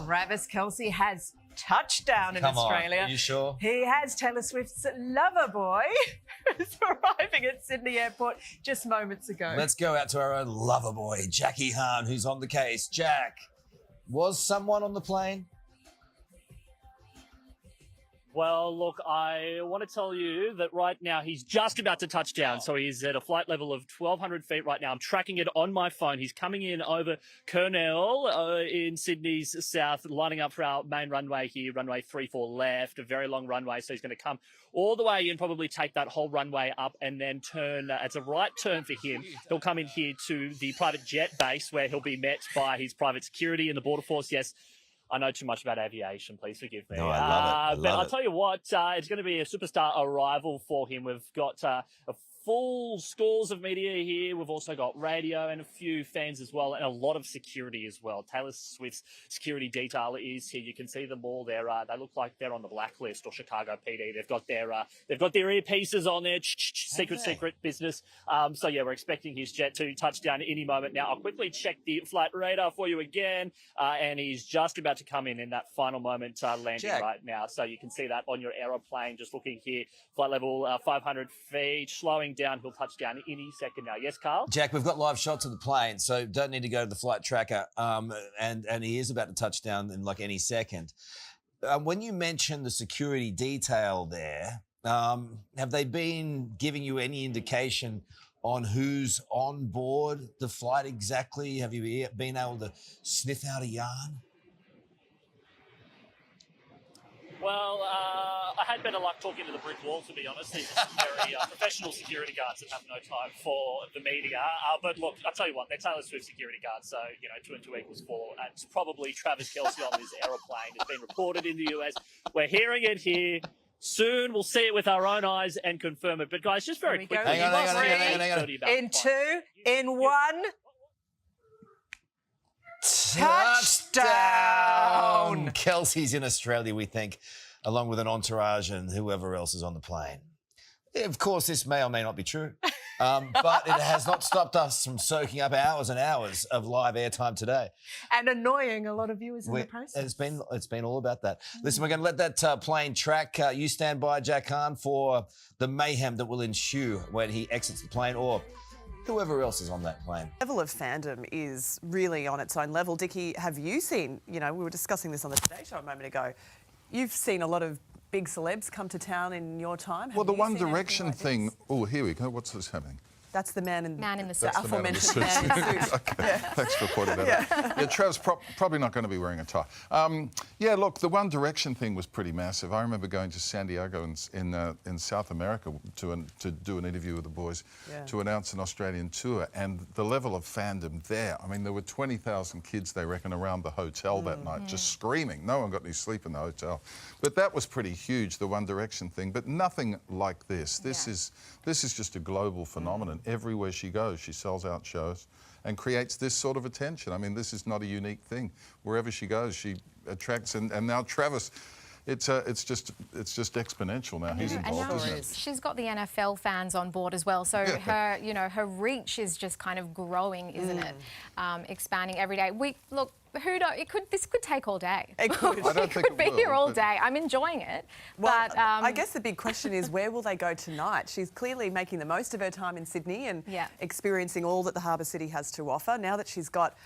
Travis Kelce has touchdown in Australia. Are you sure? He has Taylor Swift's lover boy who's arriving at Sydney Airport just moments ago. Let's go out to our own lover boy, Jackie Hahn, who's on the case. Jack, was someone on the plane? Well, look, I want to tell you that right now he's just about to touch down. So he's at a flight level of 1,200 feet right now. I'm tracking it on my phone. He's coming in over Kurnell in Sydney's south, lining up for our main runway here, runway 34 left, a very long runway. So he's going to come all the way in, probably take that whole runway up and then turn. It's a right turn for him. He'll come in here to the private jet base where he'll be met by his private security and the Border Force. Yes, I know too much about aviation. Please forgive me. No, I love it. But I'll tell you what, it's going to be a superstar arrival for him. We've got a full scores of media here. We've also got radio and a few fans as well, and a lot of security as well. Taylor Swift's security detail is here. You can see them all there. They look like they're on the blacklist or Chicago PD. They've got their earpieces on there. Secret business. So yeah, we're expecting his jet to touch down any moment now. I'll quickly check the flight radar for you again, and he's just about to come in that final moment landing Jack. right now. So you can see that on your aeroplane. Just looking here, flight level 500 feet, slowing down. He'll touch down any second now. Yes, Carl? Jack, we've got live shots of the plane, so don't need to go to the flight tracker. And he is about to touch down in like any second. When you mentioned the security detail there, have they been giving you any indication on who's on board the flight exactly? Have you been able to sniff out a yarn? Well, I had better luck talking to the brick wall, to be honest. These are some very professional security guards that have no time for the media. But look, I'll tell you what, they're Taylor Swift security guards, so, 2 and 2 equals 4. And it's probably Travis Kelce on this aeroplane. It's been reported in the US. We're hearing it here. Soon we'll see it with our own eyes and confirm it. But guys, just very quickly. Hang on. In 2, in 1. Touchdown! Kelsey's in Australia, we think, along with an entourage and whoever else is on the plane. Of course, this may or may not be true, but it has not stopped us from soaking up hours and hours of live airtime today. And annoying a lot when the process. It's been all about that. Listen, we're going to let that plane track. You stand by, Jack Hahn, for the mayhem that will ensue when he exits the plane or whoever else is on that plane. The level of fandom is really on its own level. Dickie, have you seen, we were discussing this on the Today Show a moment ago, you've seen a lot of big celebs come to town in your time. Well, the One Direction thing, oh, here we go, what's this happening? That's the man in the suit. the aforementioned man in the suit. Okay, thanks for pointing that out. Yeah, Trav's probably not going to be wearing a tie. Yeah, look, the One Direction thing was pretty massive. I remember going to San Diego in South America to do an interview with the boys to announce an Australian tour, and the level of fandom there. I mean, there were 20,000 kids, they reckon, around the hotel that night, just screaming. No one got any sleep in the hotel. But that was pretty huge, the One Direction thing. But nothing like this. This is just a global phenomenon. Everywhere she goes, she sells out shows and creates this sort of attention. I mean, this is not a unique thing. Wherever she goes, she attracts, and now Travis, it's just exponential now. He's involved, isn't it? She's got the NFL fans on board as well, so her reach is just kind of growing, isn't it? Expanding every day. This could take all day. It could. I don't think it could be here all day. I'm enjoying it. Well, but I guess the big question is, where will they go tonight? She's clearly making the most of her time in Sydney and experiencing all that the harbour city has to offer. Now that she's got,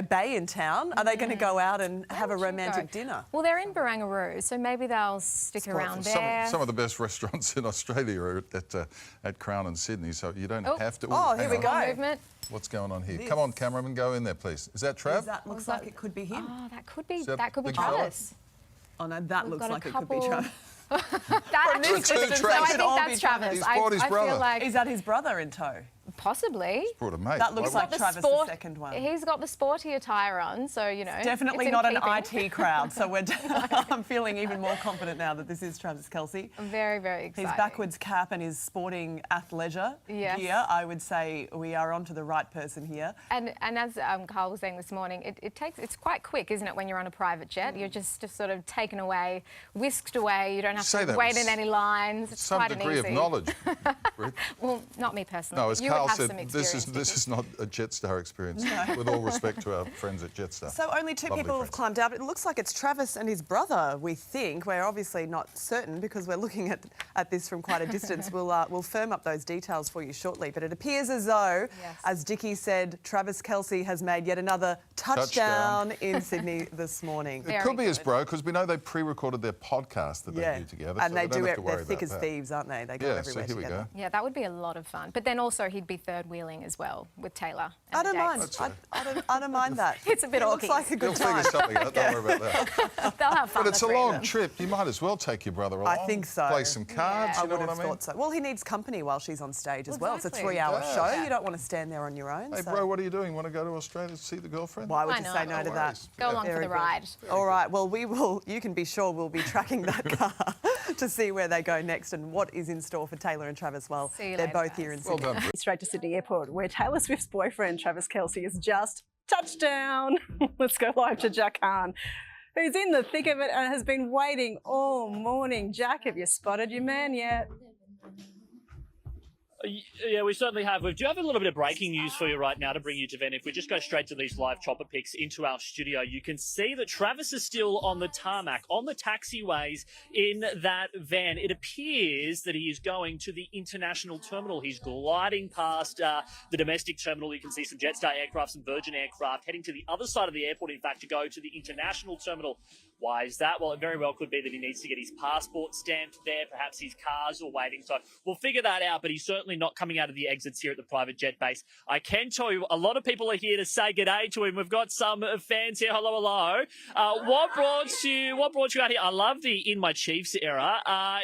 Bay in town, are they going to go out and have a romantic dinner? Well, they're in Barangaroo, so maybe they'll stick around there. Some of the best restaurants in Australia are at Crown and Sydney, so you don't have to. Oh, here we go. Movement. What's going on here? Come on, cameraman, go in there, please. Is that Trav? That looks like it could be him. Oh, that could be big Travis. Oh no, that looks like it could be Travis. I think that's Travis. He's brought his brother. Feel like is that his brother in tow? Possibly. He's brought a mate. That looks like Travis, the second one. He's got the sporty attire on, so, Definitely not an IT crowd, so I'm feeling even more confident now that this is Travis Kelce. I'm very, very excited. His backwards cap and his sporting athleisure gear, I would say we are onto the right person here. And as Carl was saying this morning, it's quite quick, isn't it, when you're on a private jet? You're just sort of taken away, whisked away. You don't have to wait in any lines. It's some quite degree an easy. of knowledge. Well, not me personally. No, it's Carl have said, some this experience. is not a Jetstar experience. With all respect to our friends at Jetstar. So only two Lovely people have friends. climbed out. It looks like it's Travis and his brother, we think. We're obviously not certain because we're looking at this from quite a distance. We'll firm up those details for you shortly. But it appears as though, as Dickie said, Travis Kelce has made yet another touchdown in Sydney this morning. It could be his bro, because we know they pre-recorded their podcast that they do together. And so they don't do have to it, worry they're thick about as that. thieves, aren't they? They go Yeah, everywhere so here together. we go. Yeah, that would be a lot of fun. But then also he'd be third wheeling as well with Taylor. And I don't the mind. dates. I don't mind that. It's a bit It looks orky. like a They'll good figure time. something out. Don't worry about that. They'll have fun. But it's the a three of long them. trip. You might as well take your brother along. I think so. Play some cards. I You know would what have I mean? thought so. Well, he needs company while she's on stage as well. It's a Exactly. 3-hour He show. does. You don't want to stand there on your own. Hey, so bro, what are you doing? Want to go to Australia to see the girlfriend? why would Why you not? say no to that? worries. Go along for Very the good. ride. All right. Well, we will. You can be sure we'll be tracking that car to see where they go next and what is in store for Taylor and Travis. Well, See you they're later, both guys. here in Well Sydney. done, Bri. Straight to Sydney Airport, where Taylor Swift's boyfriend, Travis Kelce, is just touchdown. Let's go live to Jack Hahn, who's in the thick of it and has been waiting all morning. Jack, have you spotted your man yet? Yeah, we certainly have. We do have a little bit of breaking news for you right now to bring you to Van. If we just go straight to these live chopper pics into our studio, you can see that Travis is still on the tarmac, on the taxiways in that van. It appears that he is going to the international terminal. He's gliding past the domestic terminal. You can see some Jetstar aircraft, some Virgin aircraft, heading to the other side of the airport, in fact, to go to the international terminal. Why is that? Well, it very well could be that he needs to get his passport stamped there. Perhaps his cars are waiting. So we'll figure that out, but he's certainly not coming out of the exits here at the private jet base. I can tell you a lot of people are here to say good day to him. We've got some fans here. Hello, hello. What brought you out here? I love the In My Chiefs era.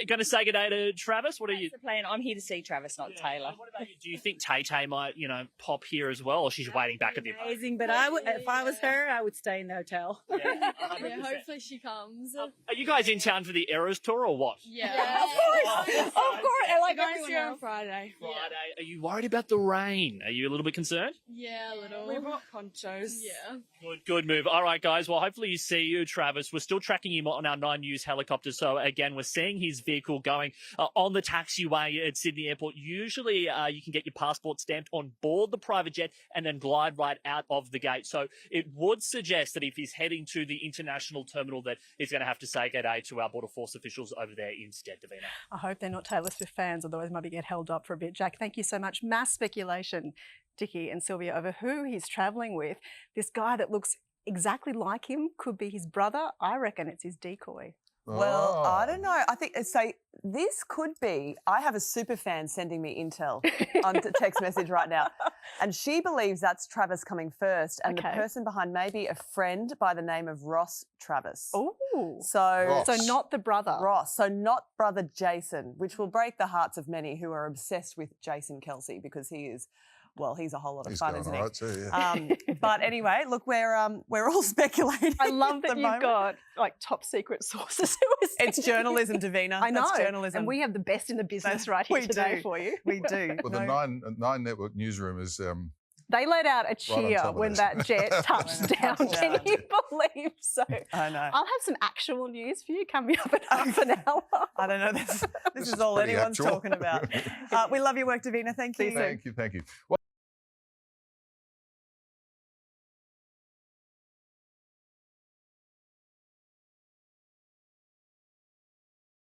Going to say good day to Travis? What are you? That's the plan. I'm here to see Travis, not Taylor. What about you? Do you think Tay-Tay might, pop here as well, or she's waiting back at the apartment? Amazing, but if I was her, I would stay in the hotel. Yeah, Yeah, hopefully she comes. Are you guys in town for the Eras tour or what? Yeah. Of course. Of course. We're Like going to everyone see her on else. Friday. Friday. Are you worried about the rain? Are you a little bit concerned? Yeah, a little. We brought ponchos. Yeah. Good move. All right, guys. Well, hopefully you see you, Travis. We're still tracking him on our 9 News helicopter. So, again, we're seeing his vehicle going on the taxiway at Sydney Airport. Usually you can get your passport stamped on board the private jet and then glide right out of the gate. So it would suggest that if he's heading to the international terminal that he's going to have to say good day to our Border Force officials over there instead, Davina. I hope they're not Taylor Swift fans, otherwise maybe get held up for a bit. Jack, thank you so much. Mass speculation, Dickie and Sylvia, over who he's travelling with. This guy that looks exactly like him could be his brother. I reckon it's his decoy. Well, Oh. I don't know. I think so. This could be. I have a super fan sending me intel on the text message right now, and she believes that's Travis coming first, and the Okay. person behind may be a friend by the name of Ross Travis. Oh, So Ross. so not the brother. Ross, so not brother Jason, which will break the hearts of many who are obsessed with Jason Kelce because he is, well, he's a whole lot of He's fun, going isn't all he? right too, yeah. But anyway, look, we're all speculating. I love at that the you've moment. got like top secret sources who are It's sending journalism, Davina. I know, That's journalism. and we have the best in the business right here We today do. for you. We do. Well, the Nine Network newsroom is They let out a on cheer top of when this. that jet touched down. Can Touchdown. you believe? So I know. I'll have some actual news for you coming up in half an hour. I don't know. This is is all pretty anyone's actual. talking about. We love your work, Davina. Thank you. Thank you. Well,